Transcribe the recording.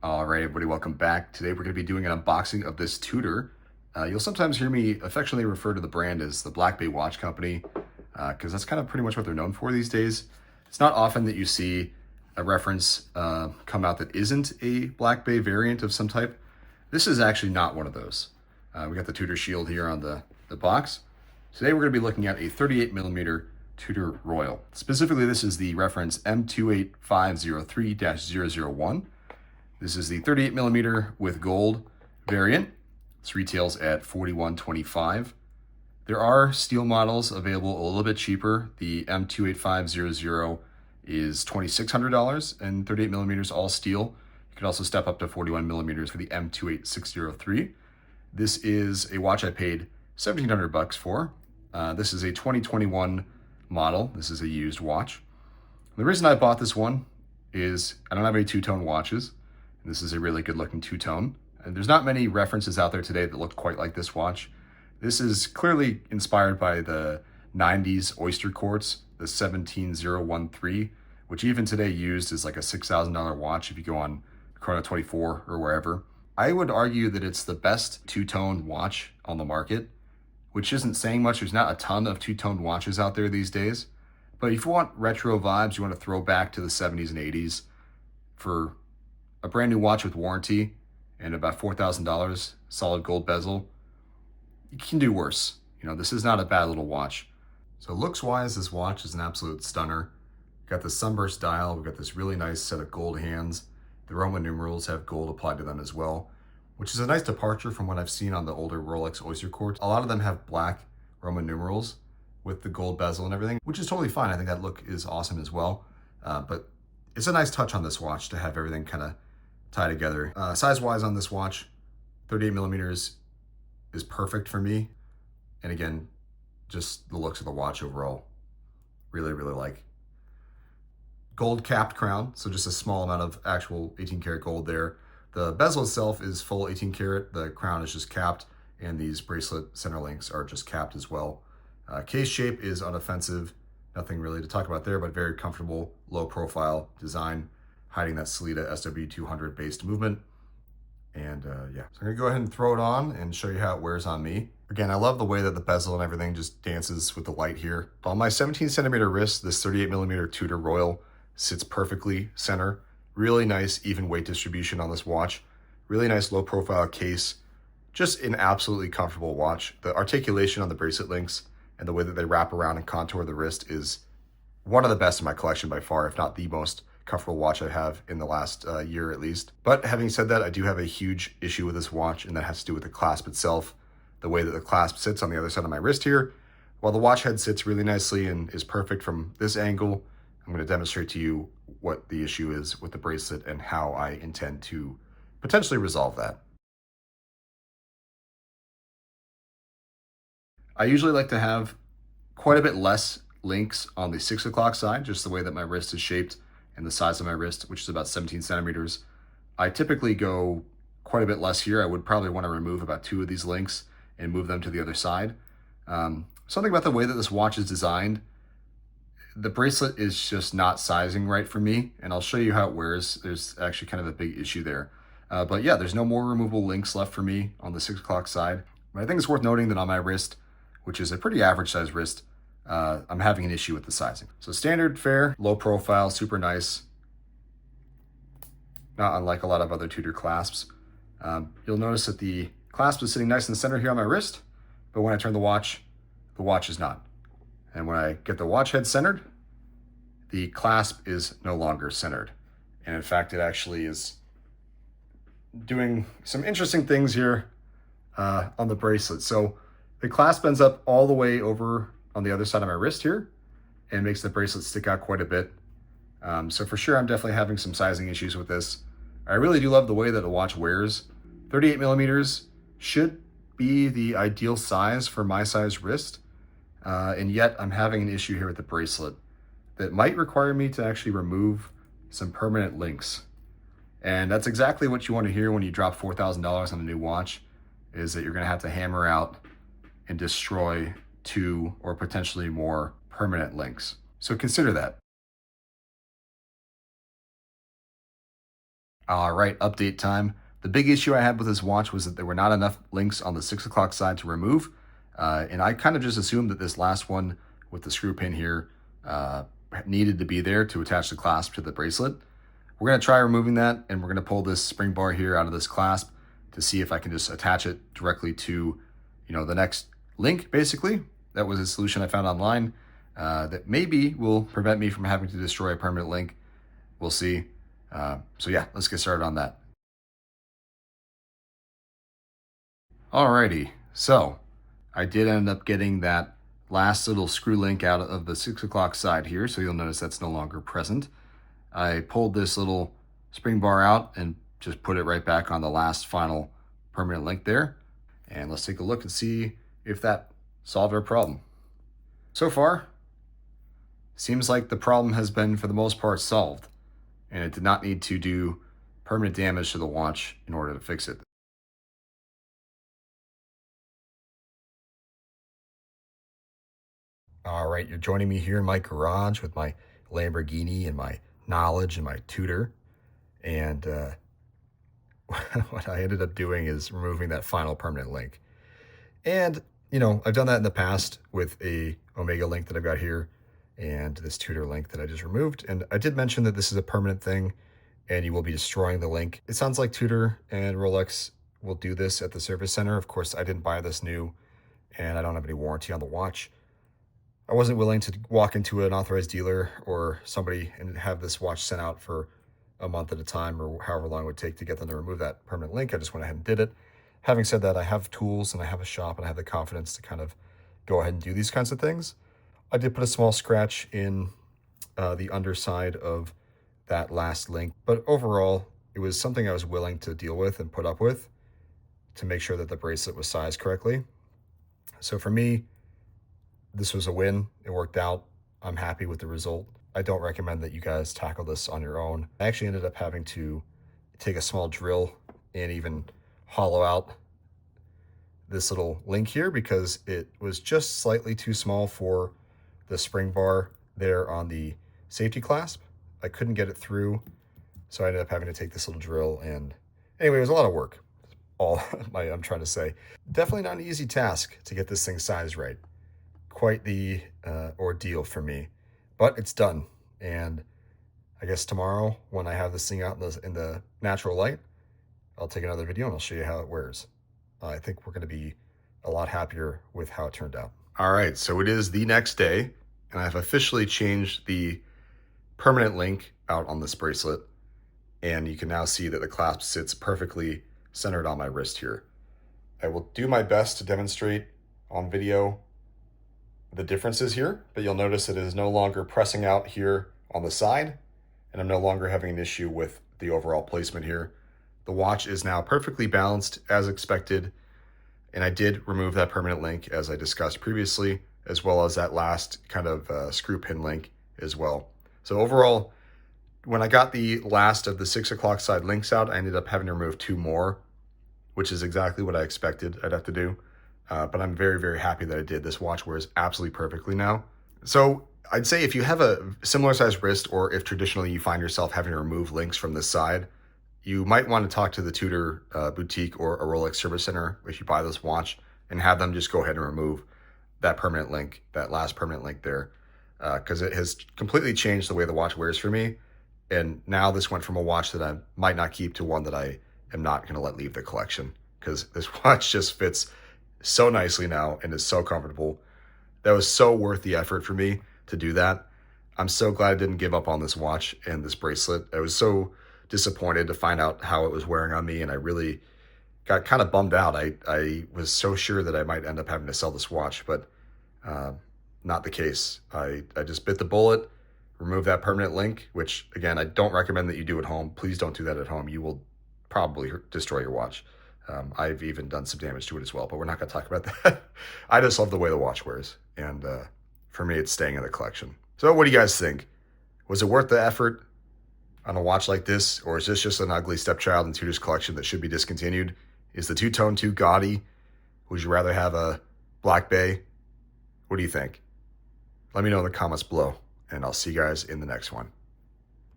All right, everybody, welcome back. Today we're going to be doing an unboxing of this Tudor. You'll sometimes hear me affectionately refer to the brand as the Black Bay Watch Company, because that's kind of pretty much what they're known for these days. It's not often that you see a reference come out that isn't a Black Bay variant of some type. This is actually not one of those. We got the Tudor shield here on the box. Today we're going to be looking at a 38mm Tudor Royal. Specifically, this is the reference M28503-0001. This is the 38mm with gold variant. This retails at $41.25. There are steel models available a little bit cheaper. The M28500 is $2,600 and 38mm all steel. You can also step up to 41mm for the M28603. This is a watch I paid $1,700 for. This is a 2021 model. This is a used watch. The reason I bought this one is I don't have any two-tone watches. This is a really good looking two-tone. And there's not many references out there today that look quite like this watch. This is clearly inspired by the 90s Oysterquartz, the 17013, which even today used is like a $6,000 watch if you go on Chrono 24 or wherever. I would argue that it's the best two-tone watch on the market, which isn't saying much. There's not a ton of two-tone watches out there these days. But if you want retro vibes, you want to throw back to the 70s and 80s for a brand new watch with warranty and about $4,000, solid gold bezel, you can do worse. You know, this is not a bad little watch. So looks-wise, this watch is an absolute stunner. Got the sunburst dial. We've got this really nice set of gold hands. The Roman numerals have gold applied to them as well, which is a nice departure from what I've seen on the older Rolex Oysterquartz. A lot of them have black Roman numerals with the gold bezel and everything, which is totally fine. I think that look is awesome as well. But it's a nice touch on this watch to have everything kind of tie together. Size-wise on this watch, 38mm is perfect for me. And again, just the looks of the watch overall, really, really like. Gold capped crown, so just a small amount of actual 18 karat gold there. The bezel itself is full 18 karat, the crown is just capped, and these bracelet center links are just capped as well. Case shape is unoffensive, nothing really to talk about there, but very comfortable, low profile design, hiding that Sellita SW200 based movement. And yeah, so I'm gonna go ahead and throw it on and show you how it wears on me. Again, I love the way that the bezel and everything just dances with the light here. On my 17cm wrist, this 38mm Tudor Royal sits perfectly center. Really nice even weight distribution on this watch. Really nice low profile case. Just an absolutely comfortable watch. The articulation on the bracelet links and the way that they wrap around and contour the wrist is one of the best in my collection by far, if not the most comfortable watch I have in the last year at least. But having said that, I do have a huge issue with this watch, and that has to do with the clasp itself. The way that the clasp sits on the other side of my wrist here. While the watch head sits really nicely and is perfect from this angle, I'm going to demonstrate to you what the issue is with the bracelet and how I intend to potentially resolve that. I usually like to have quite a bit less links on the 6 o'clock side, just the way that my wrist is shaped and the size of my wrist, which is about 17 centimeters. I typically go quite a bit less here. I would probably want to remove about 2 of these links and move them to the other side. Something about the way that this watch is designed, the bracelet is just not sizing right for me, and I'll show you how it wears. There's actually kind of a big issue there. But yeah, there's no more removable links left for me on the 6 o'clock side. But I think it's worth noting that on my wrist, which is a pretty average size wrist, I'm having an issue with the sizing. So standard fare, low profile, super nice. Not unlike a lot of other Tudor clasps. You'll notice that the clasp is sitting nice in the center here on my wrist, but when I turn the watch is not. And when I get the watch head centered, the clasp is no longer centered. And in fact, it actually is doing some interesting things here on the bracelet. So the clasp ends up all the way over on the other side of my wrist here and makes the bracelet stick out quite a bit. So for sure, I'm definitely having some sizing issues with this. I really do love the way that the watch wears. 38mm should be the ideal size for my size wrist. And yet I'm having an issue here with the bracelet that might require me to actually remove some permanent links. And that's exactly what you want to hear when you drop $4,000 on a new watch, is that you're going to have to hammer out and destroy 2 or potentially more permanent links. So consider that. All right, update time. The big issue I had with this watch was that there were not enough links on the 6 o'clock side to remove. And I kind of just assumed that this last one with the screw pin here needed to be there to attach the clasp to the bracelet. We're going to try removing that, and we're going to pull this spring bar here out of this clasp to see if I can just attach it directly to, the next link, basically. That was a solution I found online that maybe will prevent me from having to destroy a permanent link. We'll see. So yeah, let's get started on that. Alrighty, so I did end up getting that last little screw link out of the 6 o'clock side here, so you'll notice that's no longer present. I pulled this little spring bar out and just put it right back on the last final permanent link there. And let's take a look and see if that solved our problem. So far, seems like the problem has been, for the most part, solved, and it did not need to do permanent damage to the watch in order to fix it. All right, you're joining me here in my garage with my Lamborghini and my knowledge and my Tudor. And what I ended up doing is removing that final permanent link. And, I've done that in the past with a Omega link that I've got here and this Tudor link that I just removed. And I did mention that this is a permanent thing and you will be destroying the link. It sounds like Tudor and Rolex will do this at the service center. Of course, I didn't buy this new and I don't have any warranty on the watch. I wasn't willing to walk into an authorized dealer or somebody and have this watch sent out for a month at a time or however long it would take to get them to remove that permanent link. I just went ahead and did it. Having said that, I have tools and I have a shop and I have the confidence to kind of go ahead and do these kinds of things. I did put a small scratch in the underside of that last link, but overall, it was something I was willing to deal with and put up with to make sure that the bracelet was sized correctly. So for me, this was a win. It worked out. I'm happy with the result. I don't recommend that you guys tackle this on your own. I actually ended up having to take a small drill and even hollow out this little link here because it was just slightly too small for the spring bar there on the safety clasp. I couldn't get it through, so I ended up having to take this little drill, and anyway, it was a lot of work. All I'm trying to say. Definitely not an easy task to get this thing sized right. Quite the ordeal for me, but it's done. And I guess tomorrow, when I have this thing out in the natural light, I'll take another video and I'll show you how it wears. I think we're going to be a lot happier with how it turned out. All right, so it is the next day, and I've officially changed the permanent link out on this bracelet, and you can now see that the clasp sits perfectly centered on my wrist here. I will do my best to demonstrate on video the differences here, but you'll notice that it is no longer pressing out here on the side, and I'm no longer having an issue with the overall placement here. The watch is now perfectly balanced as expected, and I did remove that permanent link as I discussed previously, as well as that last kind of screw pin link as well. So overall, when I got the last of the 6 o'clock side links out, I ended up having to remove 2 more, which is exactly what I expected I'd have to do. But I'm very, very happy that I did. This watch wears absolutely perfectly now. So I'd say if you have a similar size wrist, or if traditionally you find yourself having to remove links from this side, you might want to talk to the Tudor boutique or a Rolex service center if you buy this watch and have them just go ahead and remove that permanent link, that last permanent link there, because it has completely changed the way the watch wears for me. And now this went from a watch that I might not keep to one that I am not going to let leave the collection, because this watch just fits so nicely now and is so comfortable. That was so worth the effort for me to do that. I'm so glad I didn't give up on this watch and this bracelet. I was so disappointed to find out how it was wearing on me, and I really got kind of bummed out. I was so sure that I might end up having to sell this watch, but not the case. I just bit the bullet, removed that permanent link, which again, I don't recommend that you do at home. Please don't do that at home. You will probably destroy your watch. I've even done some damage to it as well, but we're not going to talk about that. I just love the way the watch wears, and for me, it's staying in the collection. So what do you guys think? Was it worth the effort on a watch like this, or is this just an ugly stepchild in Tudor's collection that should be discontinued? Is the two-tone too gaudy? Would you rather have a black bay? What do you think? Let me know in the comments below, and I'll see you guys in the next one.